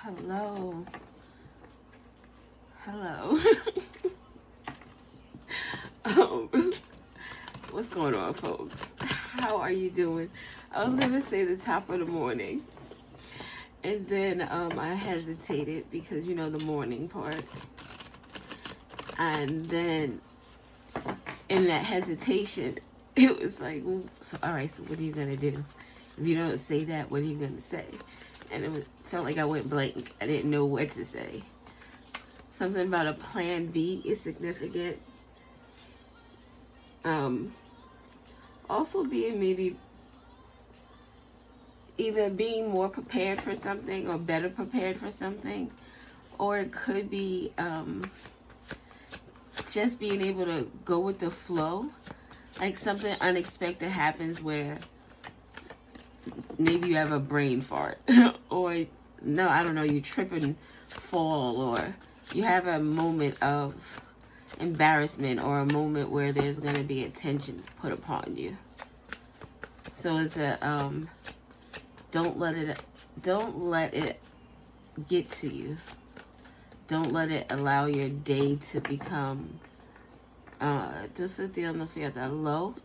Hello. Hello. What's going on, folks? How are you doing? I was going to say the top of the morning. And then I hesitated because, you know, the morning part. And then in that hesitation, it was like, well, so, all right, so what are you going to do? If you don't say that, what are you going to say? And it felt like I went blank. I didn't know what to say. Something about a plan B is significant. Also being maybe either being more prepared for something or better prepared for something. Or it could be just being able to go with the flow. Like something unexpected happens where maybe you have a brain fart or no, I don't know, you trip and fall, or you have a moment of embarrassment or a moment where there's going to be attention put upon you. So it's a don't let it get to you. Don't let it allow your day to become low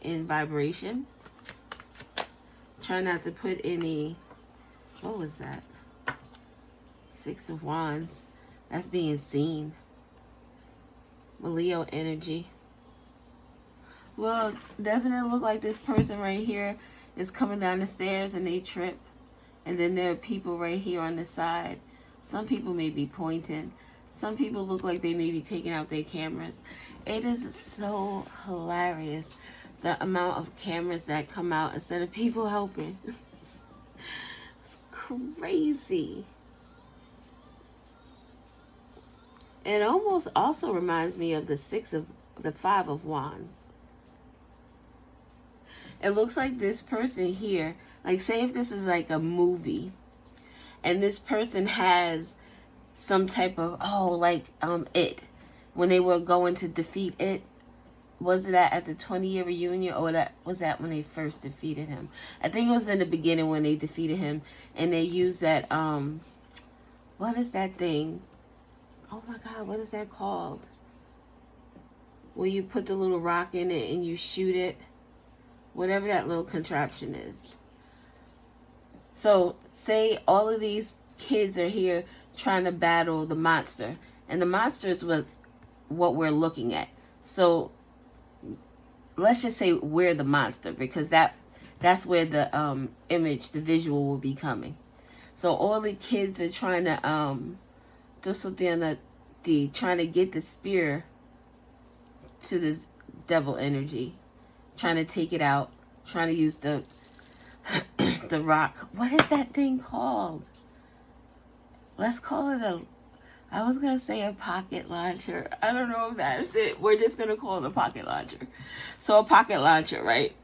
in vibration. Try not to put any, what was that? 6 of Wands. That's being seen. Leo energy. Look, doesn't it look like this person right here is coming down the stairs and they trip? And then there are people right here on the side. Some people may be pointing. Some people look like they may be taking out their cameras. It is so hilarious, the amount of cameras that come out instead of people helping. It's crazy. It almost also reminds me of the 5 of Wands. It looks like this person here, like say if this is like a movie and this person has some type of, it, when they were going to defeat it, was that at the 20-year reunion, or was that when they first defeated him? I think it was in the beginning when they defeated him and they used that, what is that thing? Oh my God, what is that called? Where you put the little rock in it and you shoot it. Whatever that little contraption is. So, say all of these kids are here trying to battle the monster. And the monster is what we're looking at. So, let's just say we're the monster, because that's where the image, the visual will be coming. So, all the kids are trying to trying to get the spear to this devil energy, trying to take it out, trying to use the the rock. What is that thing called? Let's call it I was gonna say a pocket launcher. I don't know if that's it. We're just gonna call it a pocket launcher. So a pocket launcher, right?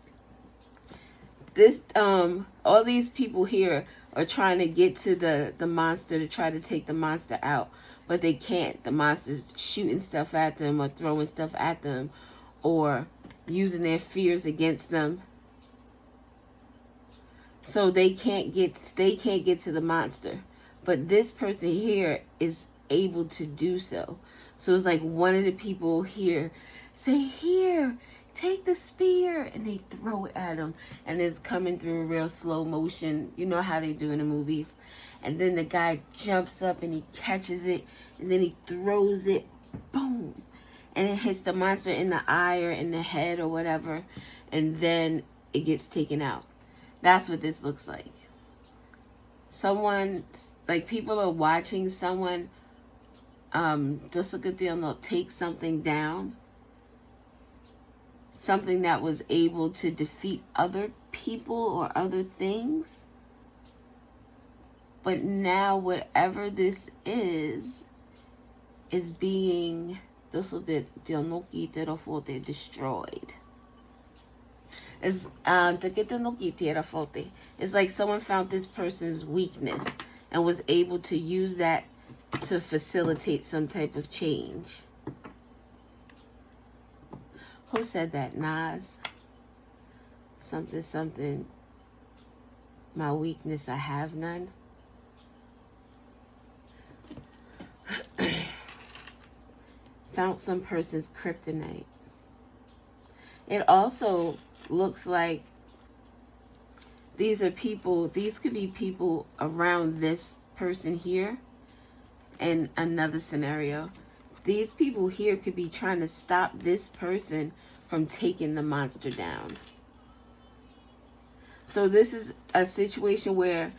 This all these people here are trying to get to the monster to try to take the monster out. But they can't. The monster's shooting stuff at them or throwing stuff at them or using their fears against them. So they can't get to the monster. But this person here is able to do so. So it's like one of the people here say, "Here, take the spear," and they throw it at him, and it's coming through real slow motion. You know how they do in the movies. And then the guy jumps up and he catches it, and then he throws it, boom, and it hits the monster in the eye or in the head or whatever, and then it gets taken out. That's what this looks like. Someone, like people are watching someone, just look at them, they'll take something down, something that was able to defeat other people or other things. But now whatever this is being destroyed. It's like someone found this person's weakness and was able to use that to facilitate some type of change. Who said that? Nas? Something. My weakness, I have none. found some person's kryptonite. It also looks like these could be people around this person here. In another scenario, these people here could be trying to stop this person from taking the monster down. So this is a situation where,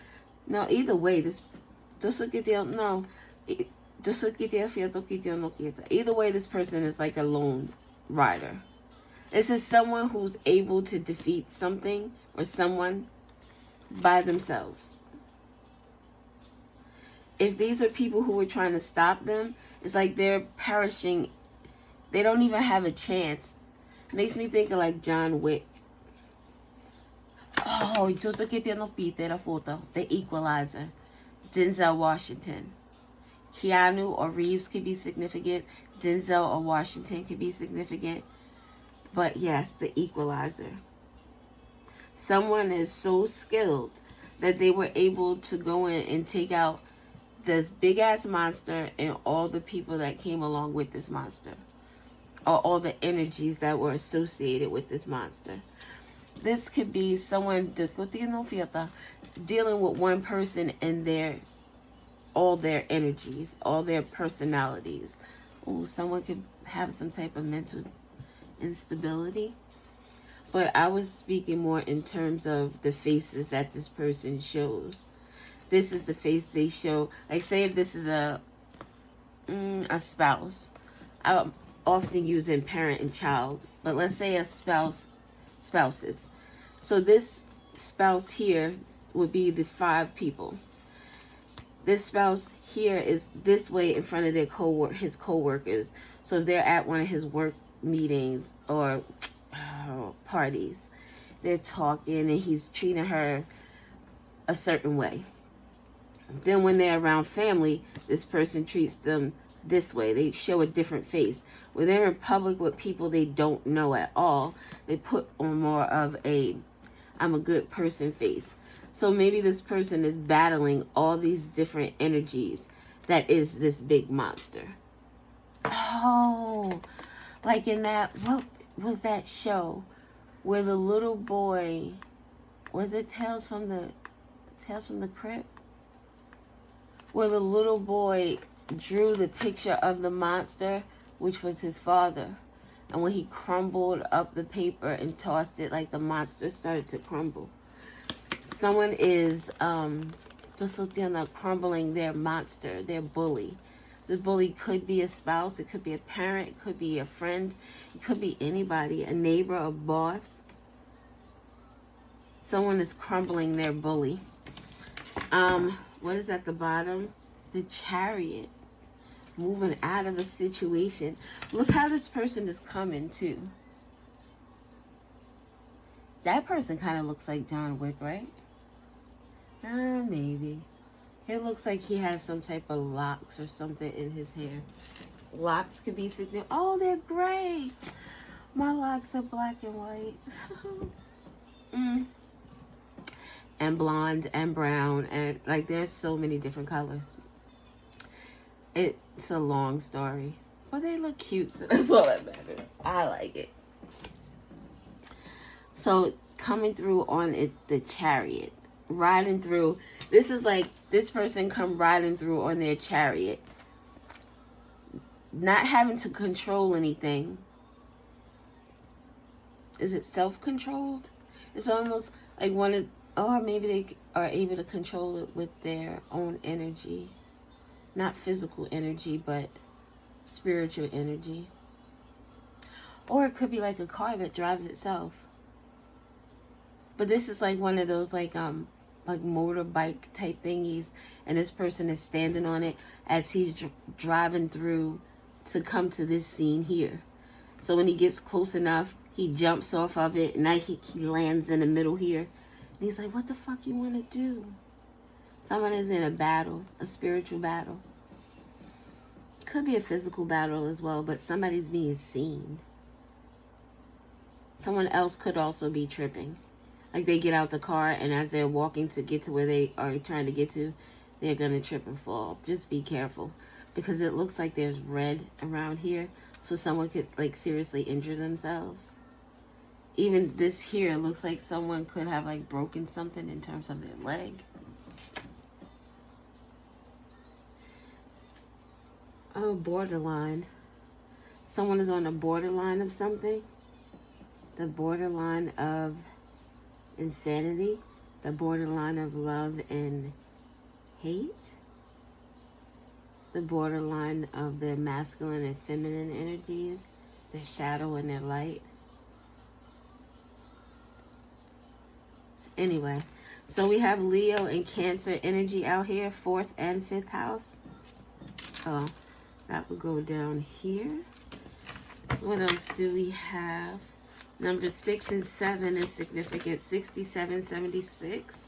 no, either way, either way, this person is like a lone rider. This is someone who's able to defeat something or someone by themselves. If these are people who are trying to stop them, it's like they're perishing. They don't even have a chance. It makes me think of like John Wick. Oh, yo te que no pite la foto. The Equalizer. Denzel Washington. Keanu or Reeves could be significant. Denzel or Washington could be significant. But yes, the Equalizer. Someone is so skilled that they were able to go in and take out this big ass monster and all the people that came along with this monster, or all the energies that were associated with this monster. This could be someone dealing with one person and all their energies, all their personalities. Oh, someone could have some type of mental instability. But I was speaking more in terms of the faces that this person shows. This is the face they show. Like, say if this is a spouse. I'm often using parent and child. But let's say a spouses. So this spouse here would be the 5 people. This spouse here is this way in front of his co-workers. So if they're at one of his work meetings or parties, they're talking and he's treating her a certain way. Then when they're around family, this person treats them this way. They show a different face. When they're in public with people they don't know at all, they put on more of a I'm a good person face. So maybe this person is battling all these different energies that is this big monster. Oh, like in that, what was that show where the little boy, was it Tales from the Crypt? Where the little boy drew the picture of the monster, which was his father. And when he crumbled up the paper and tossed it, like the monster started to crumble. Someone is crumbling their monster, their bully. The bully could be a spouse, it could be a parent, it could be a friend, it could be anybody, a neighbor, a boss. Someone is crumbling their bully. What is at the bottom? The Chariot. Moving out of a situation. Look how this person is coming too. That person kind of looks like John Wick, right? Maybe. It looks like he has some type of locks or something in his hair. Locks could be significant. Oh, they're gray. My locks are black and white. And blonde and brown, and like there's so many different colors. It's a long story, but they look cute, so that's all that matters. I like it. So coming through on it, the Chariot, riding through. This is like this person come riding through on their chariot, not having to control anything. Is it self-controlled? It's almost like or maybe they are able to control it with their own energy. Not physical energy, but spiritual energy. Or it could be like a car that drives itself. But this is like one of those like motorbike type thingies. And this person is standing on it as he's driving through to come to this scene here. So when he gets close enough, he jumps off of it. And now he lands in the middle here. And he's like, what the fuck you want to do? Someone is in a battle, a spiritual battle. Could be a physical battle as well, but somebody's being seen. Someone else could also be tripping. Like they get out the car and as they're walking to get to where they are trying to get to, they're going to trip and fall. Just be careful. because it looks like there's red around here. So someone could like seriously injure themselves. Even this here looks like someone could have like broken something in terms of their leg. Oh, borderline. Someone is on the borderline of something. The borderline of insanity. The borderline of love and hate. The borderline of their masculine and feminine energies. Their shadow and their light. Anyway, so we have Leo and Cancer energy out here, 4th and 5th house. Oh, that would go down here. What else do we have? Number 6 and 7 is significant. 67, 76.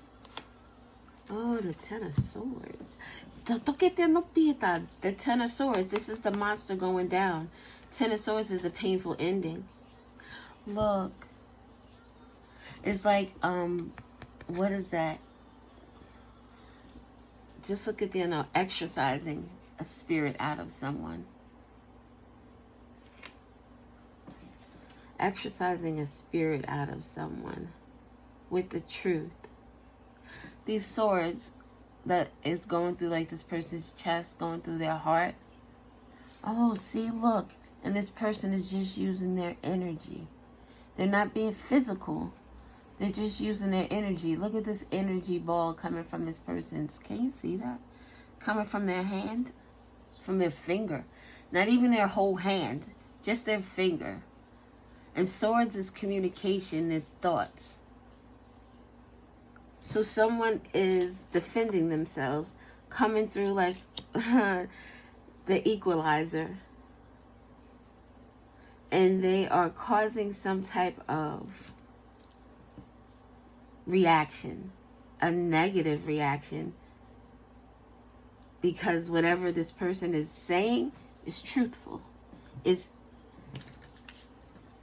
Oh, the 10 of Swords. The 10 of Swords. This is the monster going down. 10 of Swords is a painful ending. Look. It's like, what is that? Just look at the, exercising a spirit out of someone. Exercising a spirit out of someone with the truth. These swords that is going through like this person's chest, going through their heart. Oh, see, look. And this person is just using their energy. They're not being physical. They're just using their energy. Look at this energy ball coming from this person's. Can you see that? Coming from their hand, from their finger. Not even their whole hand, just their finger. And swords is communication, is thoughts. So someone is defending themselves, coming through like the equalizer. And they are causing some type of reaction, a negative reaction, because whatever this person is saying is truthful. Is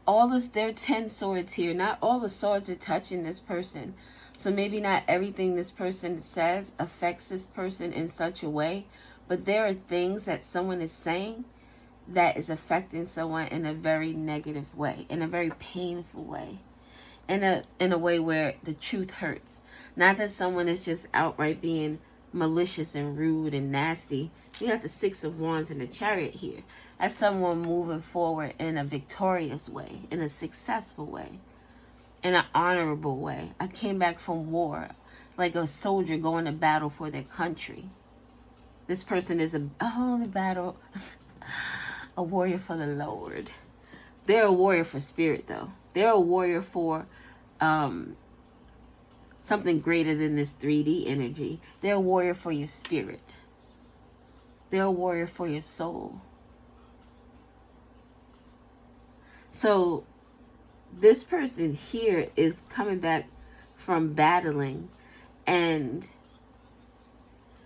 all this, there are 10 swords here. Not all the swords are touching this person. So maybe not everything this person says affects this person in such a way, but there are things that someone is saying that is affecting someone in a very negative way, in a very painful way. In a way where the truth hurts. Not that someone is just outright being malicious and rude and nasty. We got the 6 of Wands in the Chariot here. That's someone moving forward in a victorious way, in a successful way, in an honorable way. I came back from war, like a soldier going to battle for their country. This person is the battle, a warrior for the Lord. They're a warrior for spirit, though. They're a warrior for something greater than this 3D energy. They're a warrior for your spirit. They're a warrior for your soul. So this person here is coming back from battling, and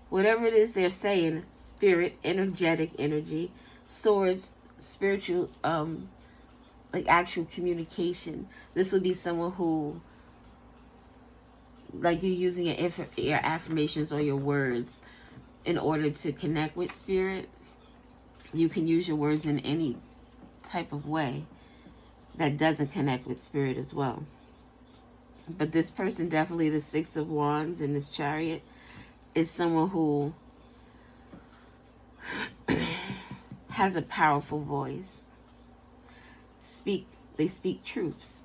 whatever it is they're saying, spirit, energetic energy, swords, spiritual, like actual communication. This would be someone who, like, you're using your affirmations or your words in order to connect with spirit. You can use your words in any type of way that doesn't connect with spirit as well. But this person, definitely the 6 of Wands in this Chariot, is someone who has a powerful voice. They speak truths.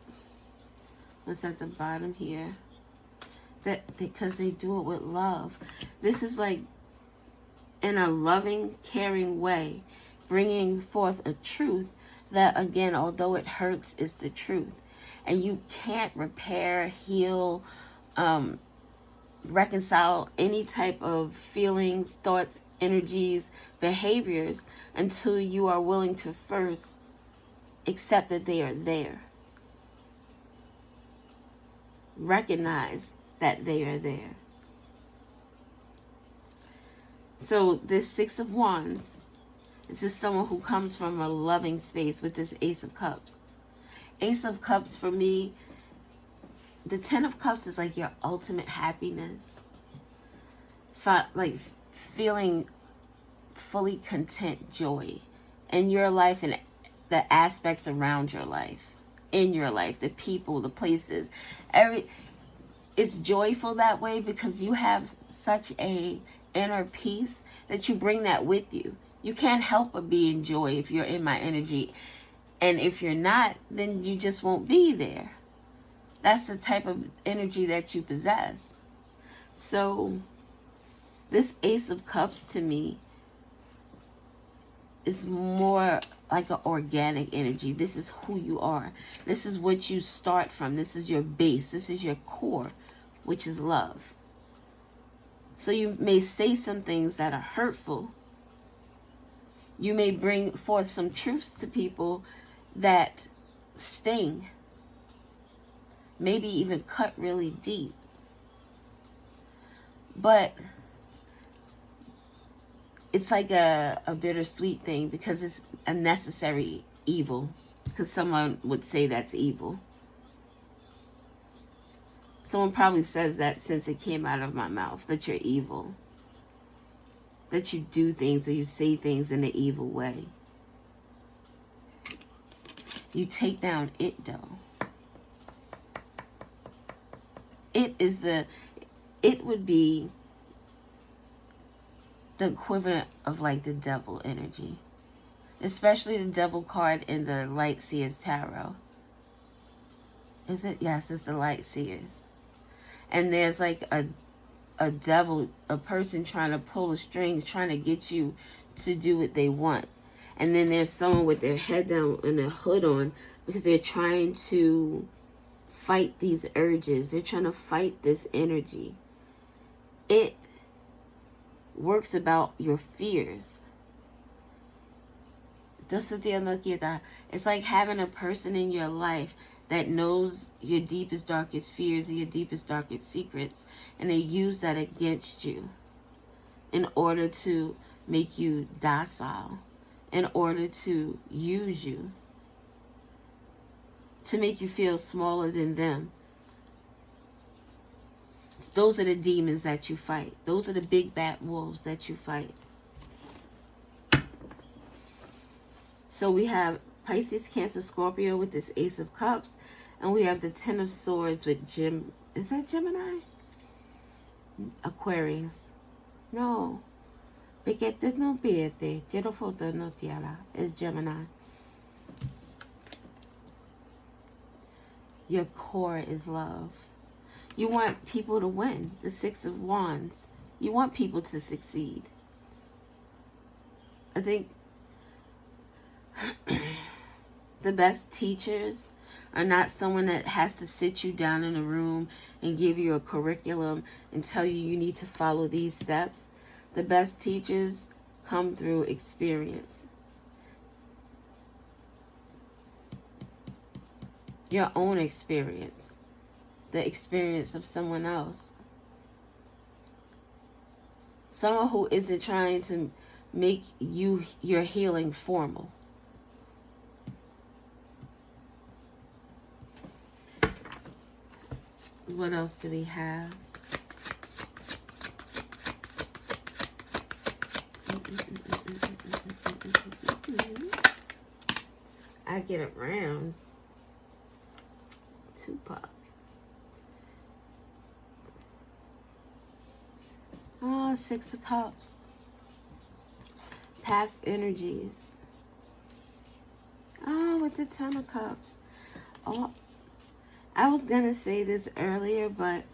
What's at the bottom here? That because they do it with love. This is like in a loving, caring way, bringing forth a truth that, again, although it hurts, is the truth. And you can't repair, heal, reconcile any type of feelings, thoughts, energies, behaviors until you are willing to first accept that they are there. Recognize that they are there. So this 6 of Wands, this is someone who comes from a loving space with this Ace of Cups. Ace of Cups, for me, the 10 of Cups is like your ultimate happiness. Like feeling fully content joy in your life and the aspects around your life, in your life, the people, the places, it's joyful that way because you have such a inner peace that you bring that with you. You can't help but be in joy if you're in my energy. And if you're not, then you just won't be there. That's the type of energy that you possess. So this Ace of Cups to me is more like an organic energy. This is who you are. This is what you start from. This is your base. This is your core, which is love. So you may say some things that are hurtful. You may bring forth some truths to people that sting. Maybe even cut really deep. But it's like a bittersweet thing because it's a necessary evil. Because someone would say that's evil. Someone probably says that since it came out of my mouth, that you're evil. That you do things or you say things in an evil way. You take down it though. It would be the equivalent of like the devil energy. Especially the devil card in the Light Seers Tarot. Is it? Yes, it's the Light Seers. And there's like a devil, a person trying to pull a string, trying to get you to do what they want. And then there's someone with their head down and a hood on because they're trying to fight these urges. They're trying to fight this energy. It works about your fears. It's like having a person in your life that knows your deepest, darkest fears and your deepest, darkest secrets. And they use that against you in order to make you docile, in order to use you, to make you feel smaller than them. Those are the demons that you fight. Those are the big bad wolves that you fight. So we have Pisces, Cancer, Scorpio with this Ace of Cups. And we have the Ten of Swords with is that Gemini? Aquarius. No. It's Gemini. Your core is love. You want people to win. The Six of Wands. You want people to succeed. I think the best teachers are not someone that has to sit you down in a room and give you a curriculum and tell you need to follow these steps. The best teachers come through experience. Your own experience. The experience of someone else. Someone who isn't trying to make your healing formal. What else do we have? I get around. Tupac. Oh, Six of Cups. Past energies. Oh, with the Ten of Cups. Oh, I was gonna say this earlier, but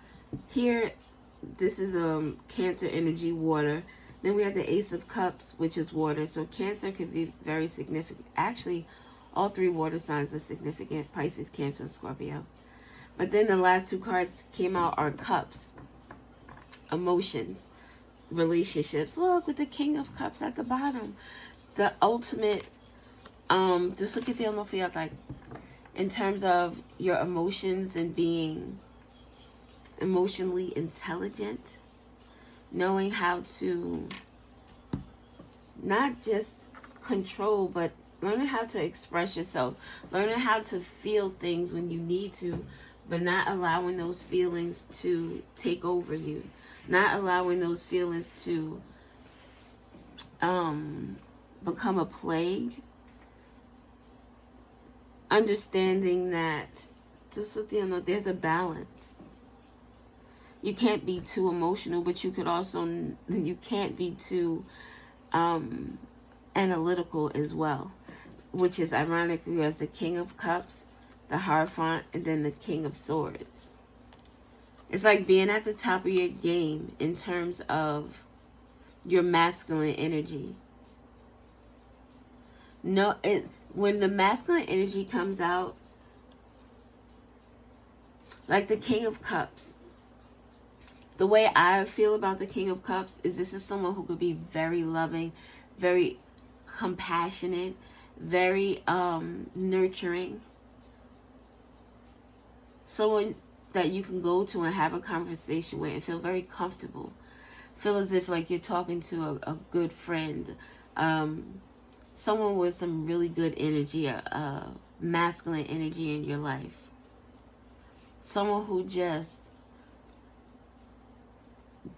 here, this is Cancer energy, water. Then we have the Ace of Cups, which is water. So Cancer could be very significant. Actually, all three water signs are significant. Pisces, Cancer, and Scorpio. But then the last two cards came out are Cups. Emotions. Relationships. Look, with the King of Cups at the bottom. The ultimate, just look at the field, like, in terms of your emotions and being emotionally intelligent, knowing how to not just control, but learning how to express yourself, learning how to feel things when you need to, but not allowing those feelings to take over you, not allowing those feelings to become a plague. Understanding that there's a balance. You can't be too emotional, but you can't be too analytical as well, which is ironic because the King of Cups, the Hierophant, and then the King of Swords. It's like being at the top of your game in terms of your masculine energy. When the masculine energy comes out, like the King of Cups, the way I feel about the King of Cups is this is someone who could be very loving, very compassionate, very nurturing. Someone that you can go to and have a conversation with and feel very comfortable. Feel as if like you're talking to a good friend. Someone with some really good energy, masculine energy in your life. Someone who just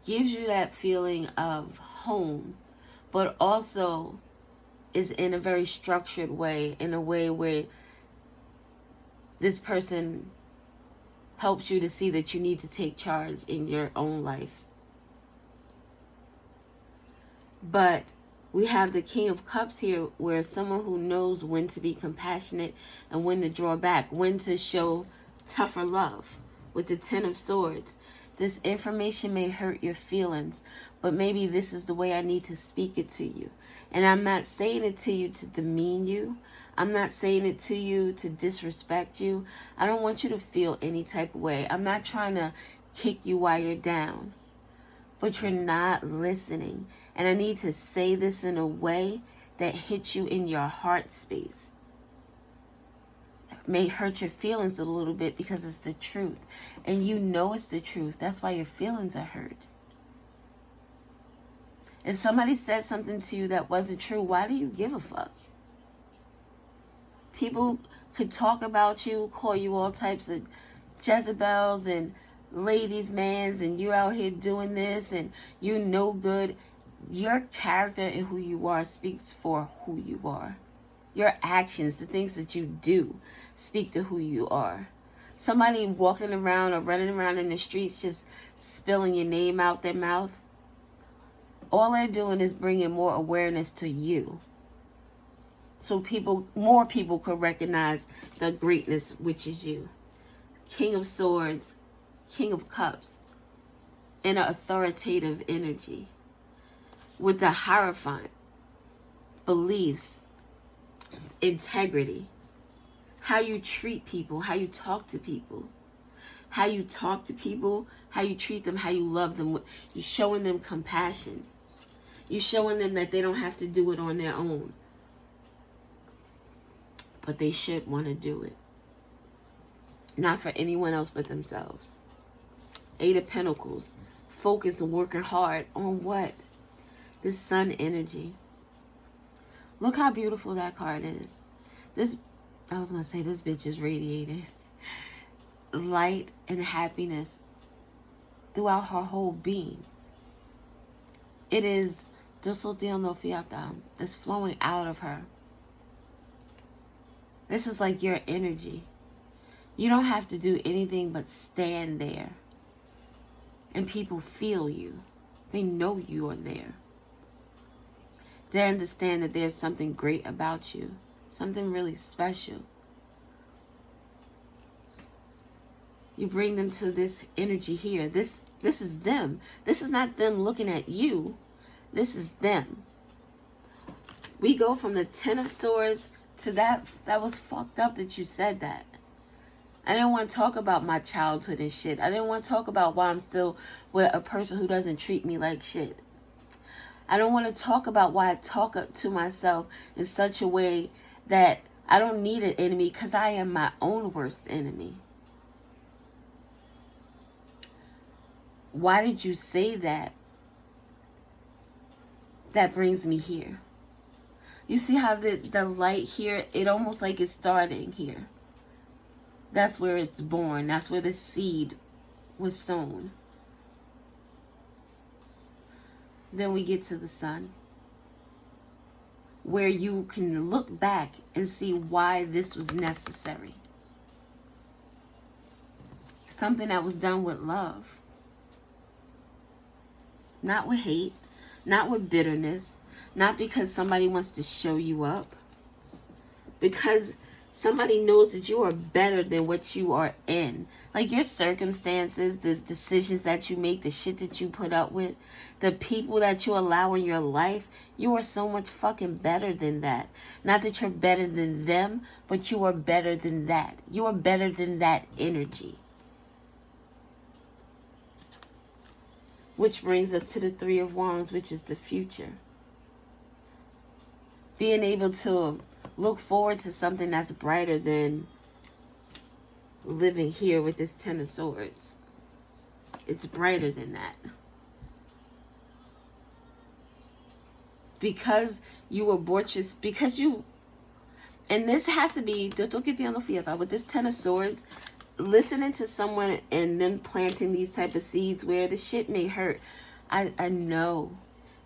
gives you that feeling of home, but also is in a very structured way, in a way where this person helps you to see that you need to take charge in your own life. But we have the King of Cups here, where someone who knows when to be compassionate and when to draw back, when to show tougher love. With the Ten of Swords, this information may hurt your feelings, but maybe this is the way I need to speak it to you. And I'm not saying it to you to demean you. I'm not saying it to you to disrespect you. I don't want you to feel any type of way. I'm not trying to kick you while you're down. But you're not listening. And I need to say this in a way that hits you in your heart space. It may hurt your feelings a little bit because it's the truth. And you know it's the truth. That's why your feelings are hurt. If somebody said something to you that wasn't true, why do you give a fuck? People could talk about you, call you all types of Jezebels and ladies' mans, and you out here doing this and you no good. Your character and who you are speaks for who you are. Your actions, the things that you do, speak to who you are. Somebody walking around or running around in the streets just spilling your name out their mouth, all they're doing is bringing more awareness to you. So more people could recognize the greatness which is you. King of Swords, King of Cups, and an authoritative energy. With the Hierophant, beliefs, integrity, how you treat people, how you talk to people, how you treat them, how you love them. You're showing them compassion. You're showing them that they don't have to do it on their own, but they should want to do it. Not for anyone else but themselves. Eight of Pentacles, focus and working hard on what? This Sun energy. Look how beautiful that card is. This bitch is radiating light and happiness throughout her whole being. It is that's flowing out of her. This is like your energy. You don't have to do anything but stand there. And people feel you. They know you are there. They understand that there's something great about you. Something really special. You bring them to this energy here. This is them. This is not them looking at you. This is them. We go from the Ten of Swords to that was fucked up that you said that. I didn't want to talk about my childhood and shit. I didn't want to talk about why I'm still with a person who doesn't treat me like shit. I don't want to talk about why I talk to myself in such a way that I don't need an enemy because I am my own worst enemy. Why did you say that? That brings me here. You see how the light here, it almost like it's starting here. That's where it's born. That's where the seed was sown. Then we get to the Sun. where you can look back and see why this was necessary. Something that was done with love. Not with hate, not with bitterness, not because somebody wants to show you up. Because somebody knows that you are better than what you are in. Like your circumstances, the decisions that you make, the shit that you put up with, the people that you allow in your life, you are so much fucking better than that. Not that you're better than them, but you are better than that. You are better than that energy. Which brings us to the Three of Wands, which is the future. Being able to look forward to something that's brighter than living here with this Ten of Swords. It's brighter than that. Because you were borchous, because you, and this has to be, with this Ten of Swords, listening to someone and them planting these type of seeds where the shit may hurt. I know.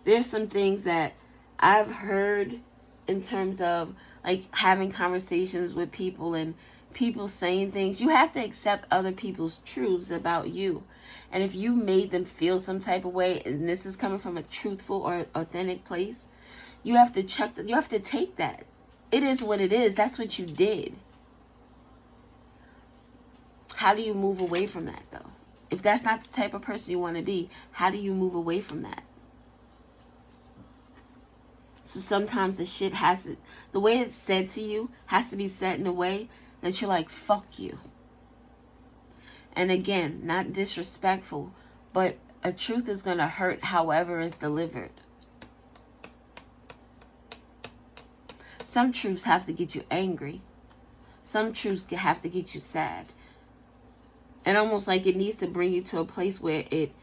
There's some things that I've heard in terms of like having conversations with people and people saying things. You have to accept other people's truths about you. And if you made them feel some type of way, and this is coming from a truthful or authentic place, you have to check that. You have to take that. It is what it is. That's what you did. How do you move away from that, though? If that's not the type of person you want to be, how do you move away from that? So sometimes the shit has to, the way it's said to you has to be said in a way that you're like, fuck you. And again, not disrespectful, but a truth is going to hurt however it's delivered. Some truths have to get you angry. Some truths have to get you sad. And almost like it needs to bring you to a place where it,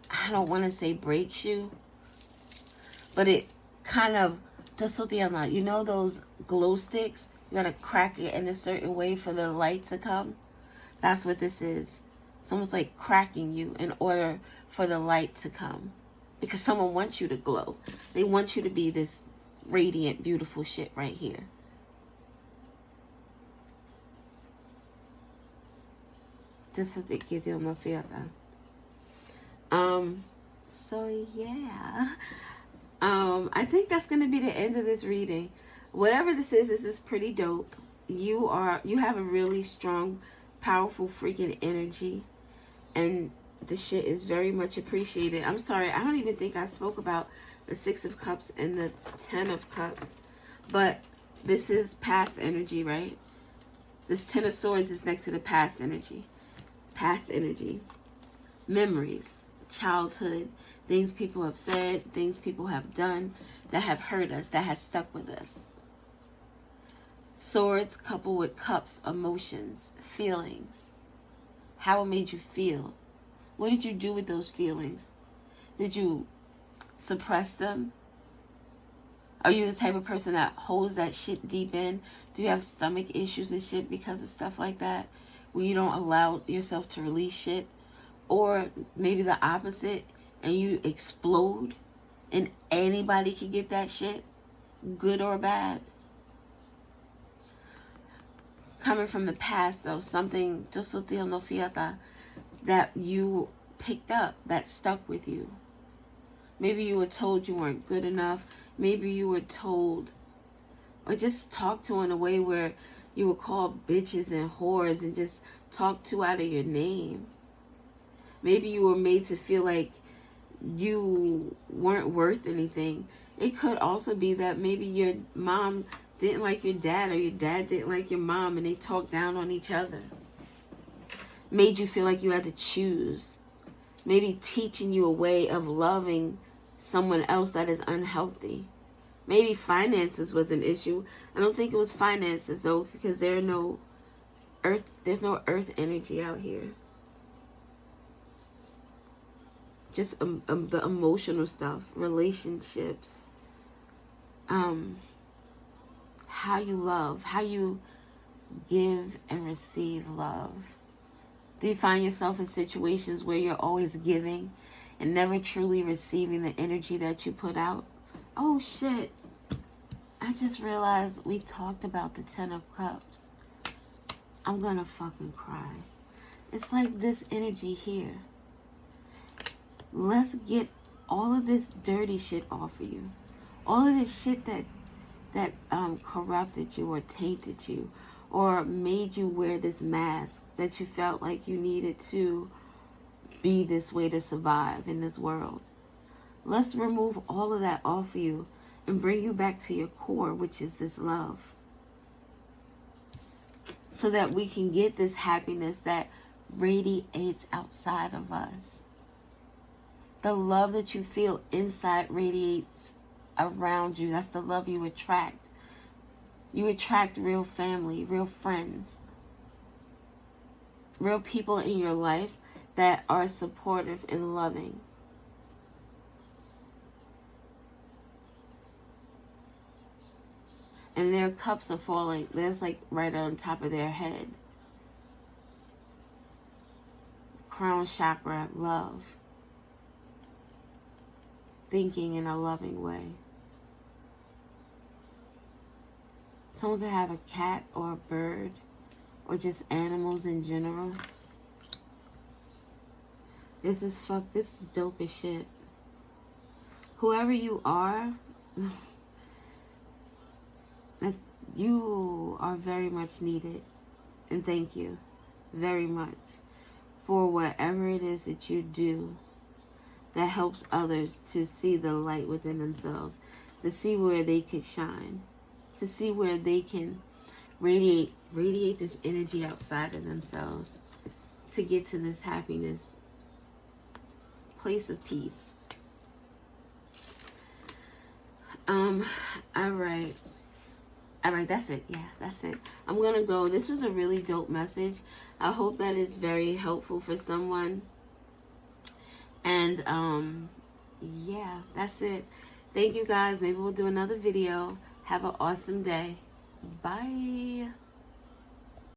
I don't want to say breaks you, but it kind of, you know those glow sticks? You got to crack it in a certain way for the light to come. That's what this is. It's almost like cracking you in order for the light to come. Because someone wants you to glow. They want you to be this radiant, beautiful shit right here. So yeah. I think that's going to be the end of this reading. Whatever this is pretty dope. You have a really strong, powerful freaking energy. And the shit is very much appreciated. I'm sorry, I don't even think I spoke about the Six of Cups and the Ten of Cups. But this is past energy, right? This Ten of Swords is next to the past energy. Past energy. Memories. Childhood. Things people have said. Things people have done that have hurt us. That has stuck with us. Swords coupled with cups. Emotions. Feelings. How it made you feel. What did you do with those feelings? Did you suppress them? Are you the type of person that holds that shit deep in? Do you have stomach issues and shit because of stuff like that? Where you don't allow yourself to release shit? Or maybe the opposite, and you explode and anybody can get that shit, good or bad. Coming from the past, though, something that you picked up that stuck with you. Maybe you were told you weren't good enough. Maybe you were told or just talked to in a way where you were called bitches and whores and just talked to out of your name. Maybe you were made to feel like you weren't worth anything. It could also be that maybe your mom didn't like your dad or your dad didn't like your mom and they talked down on each other. Made you feel like you had to choose. Maybe teaching you a way of loving someone else that is unhealthy. Maybe finances was an issue. I don't think it was finances though, because there's no earth energy out here. Just the emotional stuff, relationships, how you love, how you give and receive love. Do you find yourself in situations where you're always giving and never truly receiving the energy that you put out? Oh shit. I just realized we talked about the 10 of Cups. I'm gonna fucking cry. It's like this energy here. Let's get all of this dirty shit off of you. All of this shit that corrupted you or tainted you or made you wear this mask that you felt like you needed to be this way to survive in this world. Let's remove all of that off of you and bring you back to your core, which is this love. So that we can get this happiness that radiates outside of us. The love that you feel inside radiates around you. That's the love you attract. You attract real family, real friends, real people in your life that are supportive and loving. And their cups are falling. That's like right on top of their head. Crown chakra, love. Thinking in a loving way. Someone could have a cat or a bird or just animals in general. This is dope as shit. Whoever you are, you are very much needed. And thank you very much for whatever it is that you do that helps others to see the light within themselves, to see where they could shine, to see where they can radiate this energy outside of themselves, to get to this happiness, place of peace. All right, that's it. Yeah, that's it. I'm gonna go. This was a really dope message. I hope that it's very helpful for someone. And yeah, that's it. Thank you guys. Maybe we'll do another video. Have an awesome day. Bye.